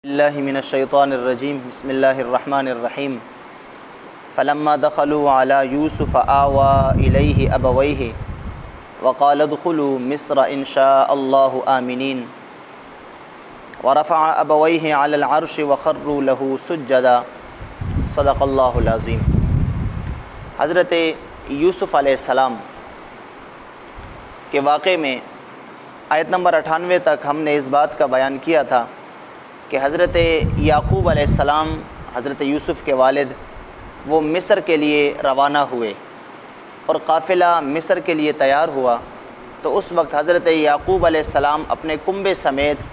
اللہ من الشیطان الرجیم بسم اللہ الرحمن الرحیم فلما دخلوا علی یوسف آوى الیہ ابویہ وقال ادخلوا مصر ان شاء اللہ آمنین ورفع ابویہ علی العرش وخروا له سجدا صدق اللہ العظیم۔ حضرت یوسف علیہ السلام کے واقعے میں آیت نمبر 98 تک ہم نے اس بات کا بیان کیا تھا کہ حضرت یعقوب علیہ السلام حضرت یوسف کے والد وہ مصر کے لیے روانہ ہوئے اور قافلہ مصر کے لیے تیار ہوا تو اس وقت حضرت یعقوب علیہ السلام اپنے کنبے سمیت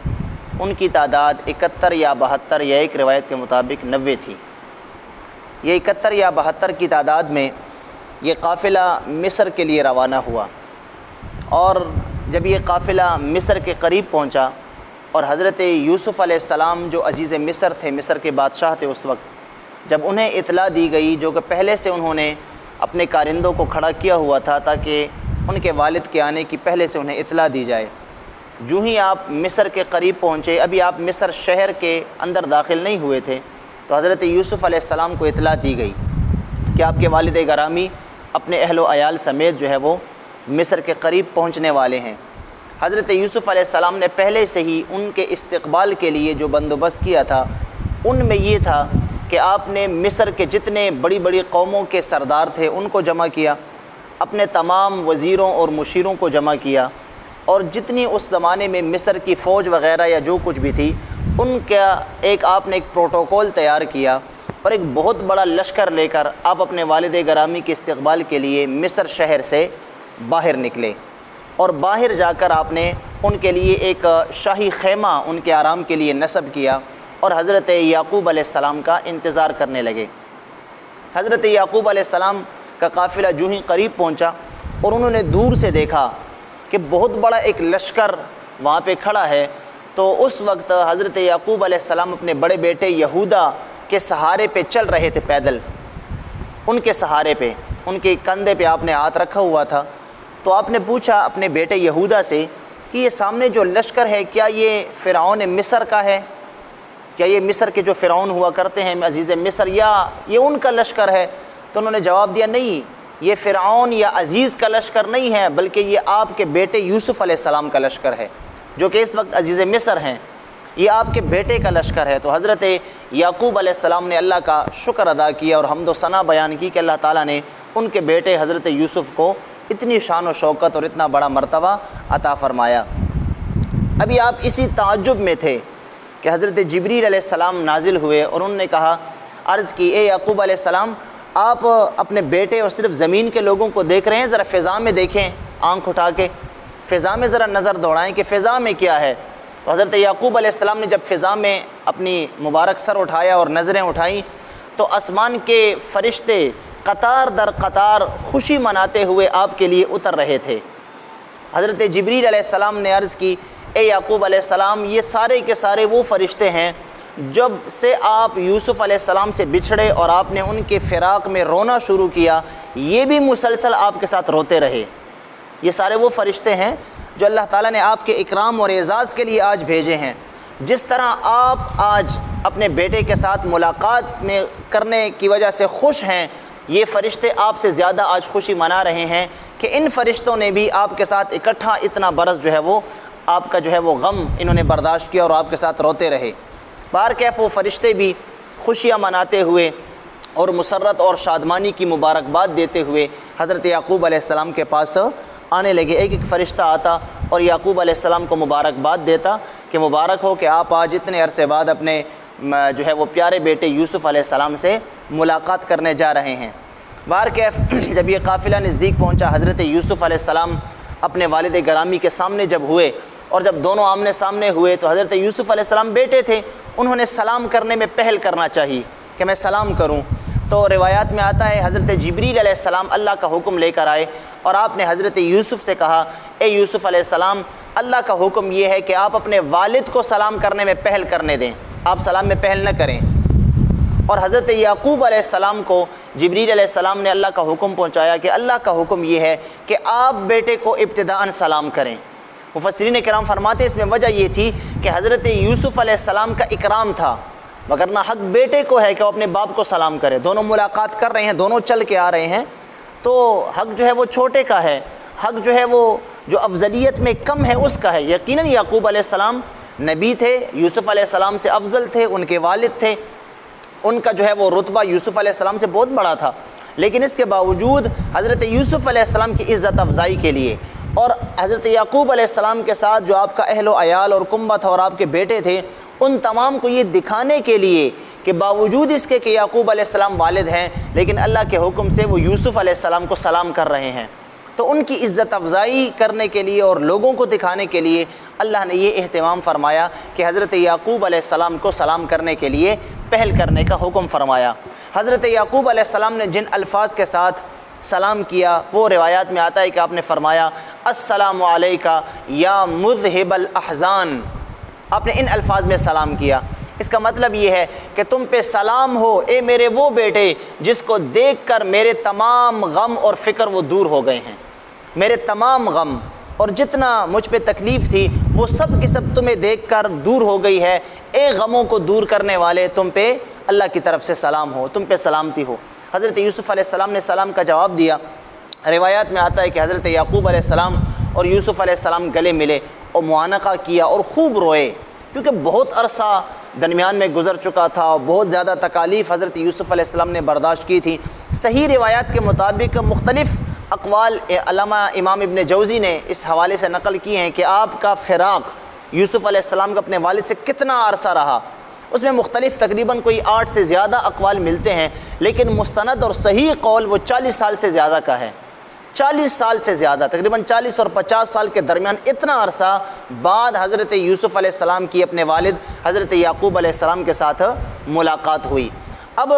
ان کی تعداد 71 یا 72 یا ایک روایت کے مطابق 90 تھی۔ یہ 71 یا 72 کی تعداد میں یہ قافلہ مصر کے لیے روانہ ہوا، اور جب یہ قافلہ مصر کے قریب پہنچا اور حضرت یوسف علیہ السلام جو عزیز مصر تھے، مصر کے بادشاہ تھے اس وقت، جب انہیں اطلاع دی گئی جو کہ پہلے سے انہوں نے اپنے کارندوں کو کھڑا کیا ہوا تھا تاکہ ان کے والد کے آنے کی پہلے سے انہیں اطلاع دی جائے، جو ہی آپ مصر کے قریب پہنچے، ابھی آپ مصر شہر کے اندر داخل نہیں ہوئے تھے، تو حضرت یوسف علیہ السلام کو اطلاع دی گئی کہ آپ کے والد گرامی اپنے اہل و عیال سمیت جو ہے وہ مصر کے قریب پہنچنے والے ہیں۔ حضرت یوسف علیہ السلام نے پہلے سے ہی ان کے استقبال کے لیے جو بندوبست کیا تھا ان میں یہ تھا کہ آپ نے مصر کے جتنے بڑی بڑی قوموں کے سردار تھے ان کو جمع کیا، اپنے تمام وزیروں اور مشیروں کو جمع کیا، اور جتنی اس زمانے میں مصر کی فوج وغیرہ یا جو کچھ بھی تھی ان کا آپ نے ایک پروٹوکول تیار کیا، اور ایک بہت بڑا لشکر لے کر آپ اپنے والد گرامی کے استقبال کے لیے مصر شہر سے باہر نکلے، اور باہر جا کر آپ نے ان کے لیے ایک شاہی خیمہ ان کے آرام کے لیے نصب کیا اور حضرت یعقوب علیہ السلام کا انتظار کرنے لگے۔ حضرت یعقوب علیہ السلام کا قافلہ جو ہی قریب پہنچا اور انہوں نے دور سے دیکھا کہ بہت بڑا ایک لشکر وہاں پہ کھڑا ہے، تو اس وقت حضرت یعقوب علیہ السلام اپنے بڑے بیٹے یہودا کے سہارے پہ چل رہے تھے، پیدل ان کے سہارے پہ، ان کے کندھے پہ آپ نے ہاتھ رکھا ہوا تھا۔ تو آپ نے پوچھا اپنے بیٹے یہودا سے کہ یہ سامنے جو لشکر ہے کیا یہ فرعون مصر کا ہے؟ کیا یہ مصر کے جو فرعون ہوا کرتے ہیں عزیز مصر، یا یہ ان کا لشکر ہے؟ تو انہوں نے جواب دیا نہیں، یہ فرعون یا عزیز کا لشکر نہیں ہے، بلکہ یہ آپ کے بیٹے یوسف علیہ السلام کا لشکر ہے جو کہ اس وقت عزیز مصر ہیں، یہ آپ کے بیٹے کا لشکر ہے۔ تو حضرت یعقوب علیہ السلام نے اللہ کا شکر ادا کیا اور حمد و ثنا بیان کی کہ اللہ تعالیٰ نے ان کے بیٹے حضرت یوسف کو اتنی شان و شوکت اور اتنا بڑا مرتبہ عطا فرمایا۔ ابھی آپ اسی تعجب میں تھے کہ حضرت جبریل علیہ السلام نازل ہوئے اور انہوں نے کہا، عرض کی، اے یعقوب علیہ السلام، آپ اپنے بیٹے اور صرف زمین کے لوگوں کو دیکھ رہے ہیں؟ ذرا فضا میں دیکھیں، آنکھ اٹھا کے فضا میں ذرا نظر دوڑائیں کہ فضا میں کیا ہے۔ تو حضرت یعقوب علیہ السلام نے جب فضا میں اپنی مبارک سر اٹھایا اور نظریں اٹھائیں تو آسمان کے فرشتے قطار در قطار خوشی مناتے ہوئے آپ کے لیے اتر رہے تھے۔ حضرت جبریل علیہ السلام نے عرض کی، اے یعقوب علیہ السلام، یہ سارے کے سارے وہ فرشتے ہیں جب سے آپ یوسف علیہ السلام سے بچھڑے اور آپ نے ان کے فراق میں رونا شروع کیا، یہ بھی مسلسل آپ کے ساتھ روتے رہے۔ یہ سارے وہ فرشتے ہیں جو اللہ تعالیٰ نے آپ کے اکرام اور اعزاز کے لیے آج بھیجے ہیں۔ جس طرح آپ آج اپنے بیٹے کے ساتھ ملاقات میں کرنے کی وجہ سے خوش ہیں، یہ فرشتے آپ سے زیادہ آج خوشی منا رہے ہیں کہ ان فرشتوں نے بھی آپ کے ساتھ اکٹھا اتنا برس جو ہے وہ آپ کا جو ہے وہ غم انہوں نے برداشت کیا اور آپ کے ساتھ روتے رہے۔ بہرکیف وہ فرشتے بھی خوشیاں مناتے ہوئے اور مسرت اور شادمانی کی مبارکباد دیتے ہوئے حضرت یعقوب علیہ السلام کے پاس آنے لگے۔ ایک ایک فرشتہ آتا اور یعقوب علیہ السلام کو مبارکباد دیتا کہ مبارک ہو کہ آپ آج اتنے عرصے بعد اپنے جو ہے وہ پیارے بیٹے یوسف علیہ السلام سے ملاقات کرنے جا رہے ہیں۔ بہرکیف جب یہ قافلہ نزدیک پہنچا، حضرت یوسف علیہ السلام اپنے والد گرامی کے سامنے جب ہوئے، اور جب دونوں آمنے سامنے ہوئے تو حضرت یوسف علیہ السلام بیٹے تھے، انہوں نے سلام کرنے میں پہل کرنا چاہیے کہ میں سلام کروں۔ تو روایات میں آتا ہے حضرت جبریل علیہ السلام اللہ کا حکم لے کر آئے اور آپ نے حضرت یوسف سے کہا، اے یوسف علیہ السلام، اللہ کا حکم یہ ہے کہ آپ اپنے والد کو سلام کرنے میں پہل کرنے دیں، آپ سلام میں پہل نہ کریں۔ اور حضرت یعقوب علیہ السلام کو جبریل علیہ السلام نے اللہ کا حکم پہنچایا کہ اللہ کا حکم یہ ہے کہ آپ بیٹے کو ابتداءً سلام کریں، مفسرین کرام فرماتے اس میں وجہ یہ تھی کہ حضرت یوسف علیہ السلام کا اکرام تھا، وگرنہ حق بیٹے کو ہے کہ وہ اپنے باپ کو سلام کرے۔ دونوں ملاقات کر رہے ہیں، دونوں چل کے آ رہے ہیں، تو حق جو ہے وہ چھوٹے کا ہے، حق جو ہے وہ جو افضلیت میں کم ہے اس کا ہے۔ یقیناً یعقوب علیہ السلام نبی تھے، یوسف علیہ السلام سے افضل تھے، ان کے والد تھے، ان کا جو ہے وہ رتبہ یوسف علیہ السلام سے بہت بڑا تھا، لیکن اس کے باوجود حضرت یوسف علیہ السلام کی عزت افزائی کے لیے اور حضرت یعقوب علیہ السلام کے ساتھ جو آپ کا اہل و عیال اور کنبہ تھا اور آپ کے بیٹے تھے، ان تمام کو یہ دکھانے کے لیے کہ باوجود اس کے کہ یعقوب علیہ السلام والد ہیں، لیکن اللہ کے حکم سے وہ یوسف علیہ السلام کو سلام کر رہے ہیں، تو ان کی عزت افزائی کرنے کے لیے اور لوگوں کو دکھانے کے لیے اللہ نے یہ اہتمام فرمایا کہ حضرت یعقوب علیہ السلام کو سلام کرنے کے لیے پہل کرنے کا حکم فرمایا۔ حضرت یعقوب علیہ السلام نے جن الفاظ کے ساتھ سلام کیا وہ روایات میں آتا ہے کہ آپ نے فرمایا السلام علیکہ یا مذہب الاحزان، آپ نے ان الفاظ میں سلام کیا۔ اس کا مطلب یہ ہے کہ تم پہ سلام ہو اے میرے وہ بیٹے جس کو دیکھ کر میرے تمام غم اور فکر وہ دور ہو گئے ہیں، میرے تمام غم اور جتنا مجھ پہ تکلیف تھی وہ سب کی سب تمہیں دیکھ کر دور ہو گئی ہے، اے غموں کو دور کرنے والے تم پہ اللہ کی طرف سے سلام ہو، تم پہ سلامتی ہو۔ حضرت یوسف علیہ السلام نے سلام کا جواب دیا۔ روایات میں آتا ہے کہ حضرت یعقوب علیہ السلام اور یوسف علیہ السلام گلے ملے اور معانقہ کیا اور خوب روئے، کیونکہ بہت عرصہ درمیان میں گزر چکا تھا اور بہت زیادہ تکالیف حضرت یوسف علیہ السلام نے برداشت کی تھی۔ صحیح روایات کے مطابق مختلف اقوال علامہ امام ابن جوزی نے اس حوالے سے نقل کی ہیں کہ آپ کا فراق یوسف علیہ السلام کا اپنے والد سے کتنا عرصہ رہا، اس میں مختلف تقریباً کوئی 8 سے زیادہ اقوال ملتے ہیں، لیکن مستند اور صحیح قول وہ 40 سال سے زیادہ کا ہے، 40 سال سے زیادہ، تقریباً 40 اور 50 سال کے درمیان اتنا عرصہ بعد حضرت یوسف علیہ السلام کی اپنے والد حضرت یعقوب علیہ السلام کے ساتھ ملاقات ہوئی۔ اب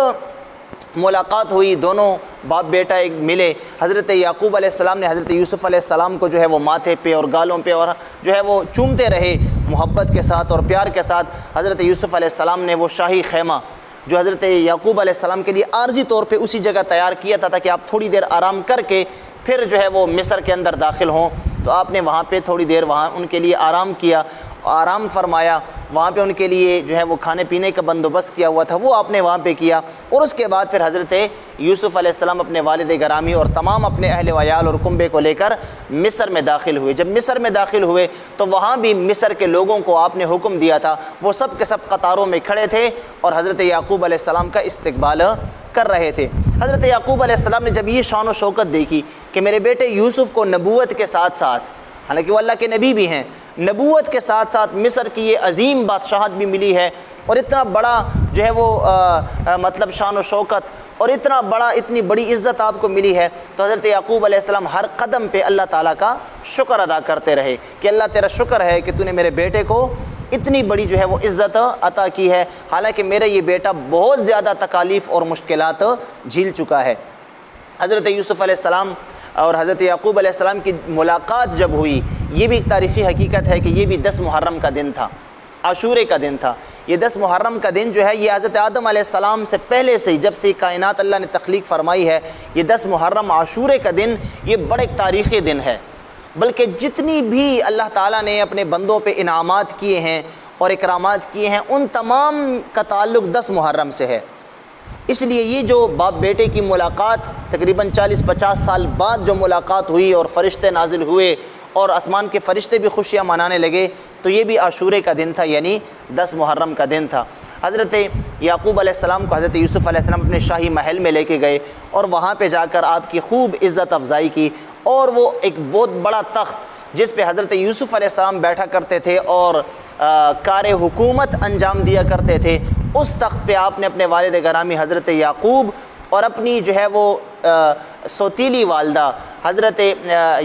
ملاقات ہوئی، دونوں باپ بیٹا ایک ملے، حضرت یعقوب علیہ السلام نے حضرت یوسف علیہ السلام کو جو ہے وہ ماتھے پہ اور گالوں پہ اور جو ہے وہ چومتے رہے محبت کے ساتھ اور پیار کے ساتھ۔ حضرت یوسف علیہ السلام نے وہ شاہی خیمہ جو حضرت یعقوب علیہ السلام کے لیے عارضی طور پہ اسی جگہ تیار کیا تھا تاکہ آپ تھوڑی دیر آرام کر کے پھر جو ہے وہ مصر کے اندر داخل ہوں، تو آپ نے وہاں پہ تھوڑی دیر وہاں ان کے لیے آرام کیا، آرام فرمایا، وہاں پہ ان کے لیے جو ہے وہ کھانے پینے کا بندوبست کیا ہوا تھا وہ آپ نے وہاں پہ کیا، اور اس کے بعد پھر حضرت یوسف علیہ السلام اپنے والد گرامی اور تمام اپنے اہل و عیال اور کنبے کو لے کر مصر میں داخل ہوئے۔ جب مصر میں داخل ہوئے تو وہاں بھی مصر کے لوگوں کو آپ نے حکم دیا تھا، وہ سب کے سب قطاروں میں کھڑے تھے اور حضرت یعقوب علیہ السلام کا استقبال کر رہے تھے۔ حضرت یعقوب علیہ السلام نے جب یہ شان و شوکت دیکھی کہ میرے بیٹے یوسف کو نبوت کے ساتھ ساتھ، حالانکہ وہ اللہ کے نبی بھی ہیں، نبوت کے ساتھ ساتھ مصر کی یہ عظیم بادشاہت بھی ملی ہے اور اتنا بڑا جو ہے وہ مطلب شان و شوکت اور اتنی بڑی عزت آپ کو ملی ہے، تو حضرت یعقوب علیہ السلام ہر قدم پہ اللہ تعالیٰ کا شکر ادا کرتے رہے کہ اللہ تیرا شکر ہے کہ تو نے میرے بیٹے کو اتنی بڑی جو ہے وہ عزت عطا کی ہے، حالانکہ میرا یہ بیٹا بہت زیادہ تکالیف اور مشکلات جھیل چکا ہے۔ حضرت یوسف علیہ السلام اور حضرت یعقوب علیہ السلام کی ملاقات جب ہوئی، یہ بھی ایک تاریخی حقیقت ہے کہ یہ بھی 10 محرم کا دن تھا، عاشورے کا دن تھا۔ یہ 10 محرم کا دن جو ہے یہ حضرت آدم علیہ السلام سے پہلے سے ہی، جب سے کائنات اللہ نے تخلیق فرمائی ہے، یہ 10 محرم عاشورے کا دن یہ بڑا ایک تاریخی دن ہے، بلکہ جتنی بھی اللہ تعالیٰ نے اپنے بندوں پہ انعامات کیے ہیں اور اکرامات کیے ہیں ان تمام کا تعلق 10 محرم سے ہے۔ اس لیے یہ جو باپ بیٹے کی ملاقات تقریباً 40-50 سال بعد جو ملاقات ہوئی اور فرشتے نازل ہوئے اور آسمان کے فرشتے بھی خوشیاں منانے لگے، تو یہ بھی عاشورے کا دن تھا، یعنی 10 محرم کا دن تھا۔ حضرت یعقوب علیہ السلام کو حضرت یوسف علیہ السلام اپنے شاہی محل میں لے کے گئے اور وہاں پہ جا کر آپ کی خوب عزت افزائی کی، اور وہ ایک بہت بڑا تخت جس پہ حضرت یوسف علیہ السلام بیٹھا کرتے تھے اور کار حکومت انجام دیا کرتے تھے، اس تخت پہ آپ نے اپنے والد گرامی حضرت یعقوب اور اپنی جو ہے وہ سوتیلی والدہ حضرت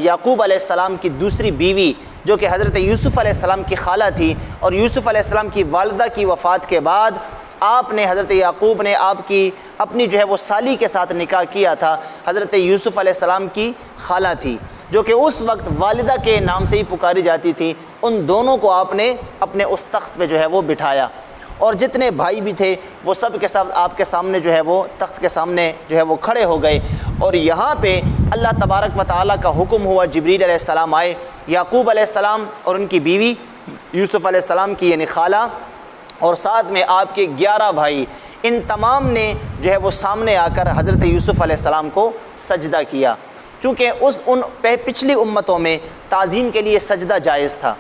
یعقوب علیہ السلام کی دوسری بیوی جو کہ حضرت یوسف علیہ السلام کی خالہ تھی، اور یوسف علیہ السلام کی والدہ کی وفات کے بعد آپ نے حضرت یعقوب نے آپ کی اپنی جو ہے وہ سالی کے ساتھ نکاح کیا تھا، حضرت یوسف علیہ السلام کی خالہ تھی جو کہ اس وقت والدہ کے نام سے ہی پکاری جاتی تھی۔ ان دونوں کو آپ نے اپنے اس تخت پہ جو ہے وہ بٹھایا، اور جتنے بھائی بھی تھے وہ سب کے سب آپ کے سامنے جو ہے وہ تخت کے سامنے جو ہے وہ کھڑے ہو گئے، اور یہاں پہ اللہ تبارک و تعالیٰ کا حکم ہوا جبریل علیہ السلام آئے، یعقوب علیہ السلام اور ان کی بیوی یوسف علیہ السلام کی یعنی خالہ اور ساتھ میں آپ کے 11 بھائی، ان تمام نے جو ہے وہ سامنے آ کر حضرت یوسف علیہ السلام کو سجدہ کیا، چونکہ ان پچھلی امتوں میں تعظیم کے لیے سجدہ جائز تھا،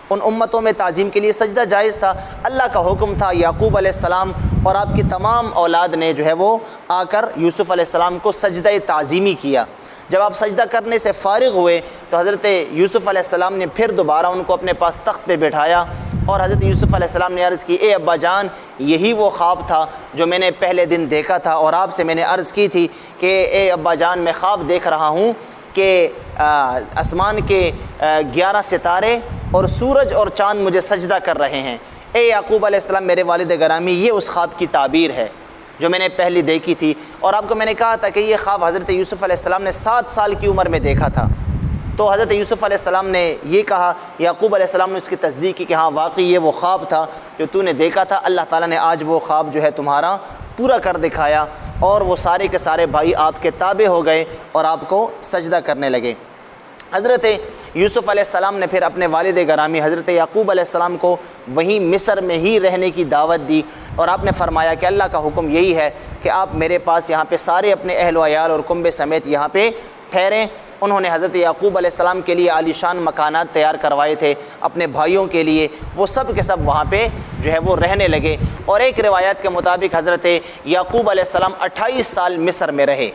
ان امتوں میں تعظیم کے لیے سجدہ جائز تھا۔ اللہ کا حکم تھا، یعقوب علیہ السلام اور آپ کی تمام اولاد نے جو ہے وہ آ کر یوسف علیہ السلام کو سجدہ تعظیمی کیا۔ جب آپ سجدہ کرنے سے فارغ ہوئے تو حضرت یوسف علیہ السلام نے پھر دوبارہ ان کو اپنے پاس تخت پہ بٹھایا اور حضرت یوسف علیہ السلام نے عرض کی، اے ابا جان، یہی وہ خواب تھا جو میں نے پہلے دن دیکھا تھا، اور آپ سے میں نے عرض کی تھی کہ اے ابا جان، میں خواب دیکھ رہا ہوں کہ آسمان کے 11 ستارے اور سورج اور چاند مجھے سجدہ کر رہے ہیں۔ اے یعقوب علیہ السلام، میرے والد گرامی، یہ اس خواب کی تعبیر ہے جو میں نے پہلی دیکھی تھی، اور آپ کو میں نے کہا تھا کہ یہ خواب حضرت یوسف علیہ السلام نے 7 سال کی عمر میں دیکھا تھا۔ تو حضرت یوسف علیہ السلام نے یہ کہا، یعقوب علیہ السلام نے اس کی تصدیق کی کہ ہاں واقعی یہ وہ خواب تھا جو تو نے دیکھا تھا، اللہ تعالیٰ نے آج وہ خواب جو ہے تمہارا پورا کر دکھایا، اور وہ سارے کے سارے بھائی آپ کے تابع ہو گئے اور آپ کو سجدہ کرنے لگے۔ حضرت یوسف علیہ السلام نے پھر اپنے والد گرامی حضرت یعقوب علیہ السلام کو وہیں مصر میں ہی رہنے کی دعوت دی، اور آپ نے فرمایا کہ اللہ کا حکم یہی ہے کہ آپ میرے پاس یہاں پہ سارے اپنے اہل و عیال اور کنبے سمیت یہاں پہ ٹھہریں۔ انہوں نے حضرت یعقوب علیہ السلام کے لیے عالی شان مکانات تیار کروائے تھے اپنے بھائیوں کے لیے، وہ سب کے سب وہاں پہ جو ہے وہ رہنے لگے، اور ایک روایت کے مطابق حضرت یعقوب علیہ السلام 28 سال مصر میں رہے۔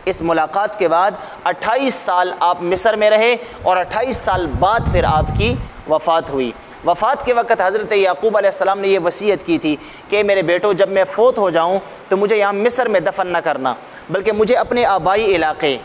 اس ملاقات کے بعد 28 سال آپ مصر میں رہے، اور 28 سال بعد پھر آپ کی وفات ہوئی۔ وفات کے وقت حضرت یعقوب علیہ السلام نے یہ وصیت کی تھی کہ میرے بیٹو، جب میں فوت ہو جاؤں تو مجھے یہاں مصر میں دفن نہ کرنا، بلکہ مجھے اپنے آبائی علاقے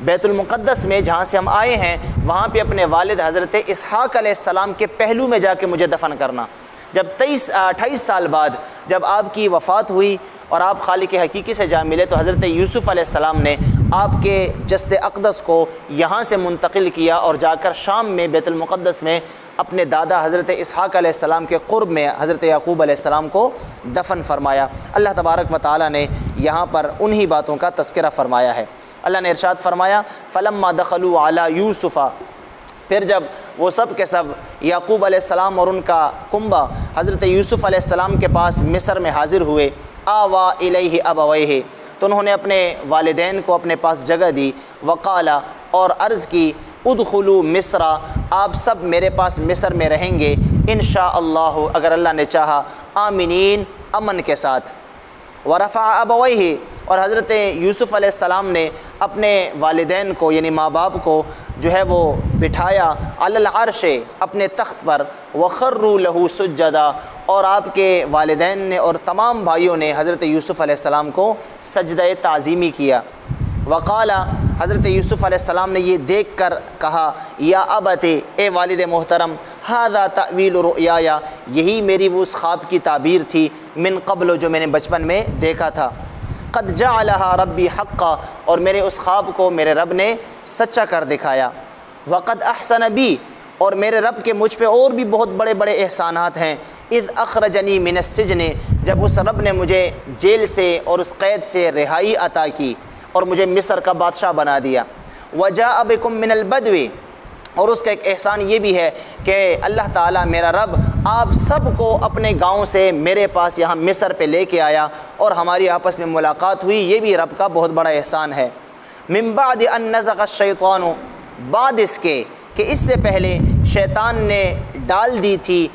بیت المقدس میں جہاں سے ہم آئے ہیں وہاں پہ اپنے والد حضرت اسحاق علیہ السلام کے پہلو میں جا کے مجھے دفن کرنا۔ جب 28 سال بعد جب آپ کی وفات ہوئی اور آپ خالق حقیقی سے جا ملے، تو حضرت یوسف علیہ السلام نے آپ کے جسد اقدس کو یہاں سے منتقل کیا اور جا کر شام میں بیت المقدس میں اپنے دادا حضرت اسحاق علیہ السلام کے قرب میں حضرت یعقوب علیہ السلام کو دفن فرمایا۔ اللہ تبارک و تعالیٰ نے یہاں پر انہی باتوں کا تذکرہ فرمایا ہے۔ اللہ نے ارشاد فرمایا، فلما دخلوا علی یوسف، پھر جب وہ سب کے سب یعقوب علیہ السلام اور ان کا کنبہ حضرت یوسف علیہ السلام کے پاس مصر میں حاضر ہوئے، آوا الیہ ابویہ، تو انہوں نے اپنے والدین کو اپنے پاس جگہ دی، وقال، اور عرض کی، ادخلوا مصر، آپ سب میرے پاس مصر میں رہیں گے انشاءاللہ، اگر اللہ نے چاہا، آمنین، امن کے ساتھ۔ ورفع ابویہ، اور حضرت یوسف علیہ السلام نے اپنے والدین کو یعنی ماں باپ کو جو ہے وہ بٹھایا علی العرش، اپنے تخت پر، وخروا لہ سجدا، اور آپ کے والدین نے اور تمام بھائیوں نے حضرت یوسف علیہ السلام کو سجدہ تعظیمی کیا۔ وقال، حضرت یوسف علیہ السلام نے یہ دیکھ کر کہا، یا ابت، اے والد محترم، ھذا تأویل رؤیای، یہی میری وہ اس خواب کی تعبیر تھی، من قبل، جو میں نے بچپن میں دیکھا تھا، قد جعلھا ربی حقا، اور میرے اس خواب کو میرے رب نے سچا کر دکھایا، وقد احسن بی، اور میرے رب کے مجھ پہ اور بھی بہت بڑے بڑے احسانات ہیں، اذ اخرجنی من السجن، جب اس رب نے مجھے جیل سے اور اس قید سے رہائی عطا کی اور مجھے مصر کا بادشاہ بنا دیا، وجاء بکم من البدو، اور اس کا ایک احسان یہ بھی ہے کہ اللہ تعالیٰ میرا رب آپ سب کو اپنے گاؤں سے میرے پاس یہاں مصر پہ لے کے آیا اور ہماری آپس میں ملاقات ہوئی، یہ بھی رب کا بہت بڑا احسان ہے۔ من بعد ان نزغ الشیطان، بعد اس کے کہ اس سے پہلے شیطان نے ڈال دی تھی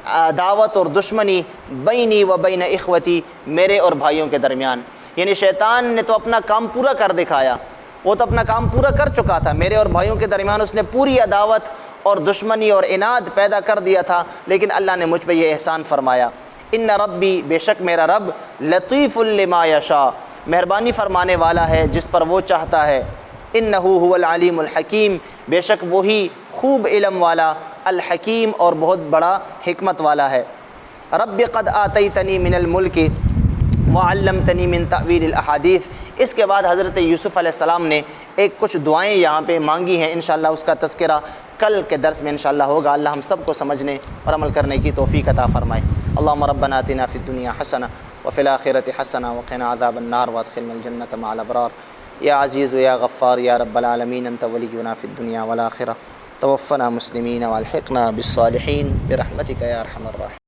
عداوت اور دشمنی بینی و بین اخوتی، میرے اور بھائیوں کے درمیان، یعنی شیطان نے تو اپنا کام پورا کر دکھایا، وہ تو اپنا کام پورا کر چکا تھا، میرے اور بھائیوں کے درمیان اس نے پوری عداوت اور دشمنی اور عناد پیدا کر دیا تھا، لیکن اللہ نے مجھ پہ یہ احسان فرمایا، ان ربی، بے شک میرا رب، لطیف لما یشاء، مہربانی فرمانے والا ہے جس پر وہ چاہتا ہے، انہ هو العلیم الحکیم، بے شک وہی خوب علم والا، الحکیم، اور بہت بڑا حکمت والا ہے۔ رب قد آتیتنی من الملک وعلمتنی من تأویل الاحادیث، اس کے بعد حضرت یوسف علیہ السلام نے ایک کچھ دعائیں یہاں پہ مانگی ہیں، انشاءاللہ اس کا تذکرہ کل کے درس میں انشاءاللہ ہوگا۔ اللہ ہم سب کو سمجھنے اور عمل کرنے کی توفیق عطا فرمائے۔ اللہم ربنا آتنا فی الدنیا حسنہ وفی الآخرۃ حسنہ وقنا عذاب النار وادخلنا الجنۃ مع الابرار۔ یا عزیز و یا غفار یا رب العالمین انت ولینا فی الدنیا والآخرہ توفنا مسلمین والحقنا بالصالحین برحمتک یا ارحم الراحمین.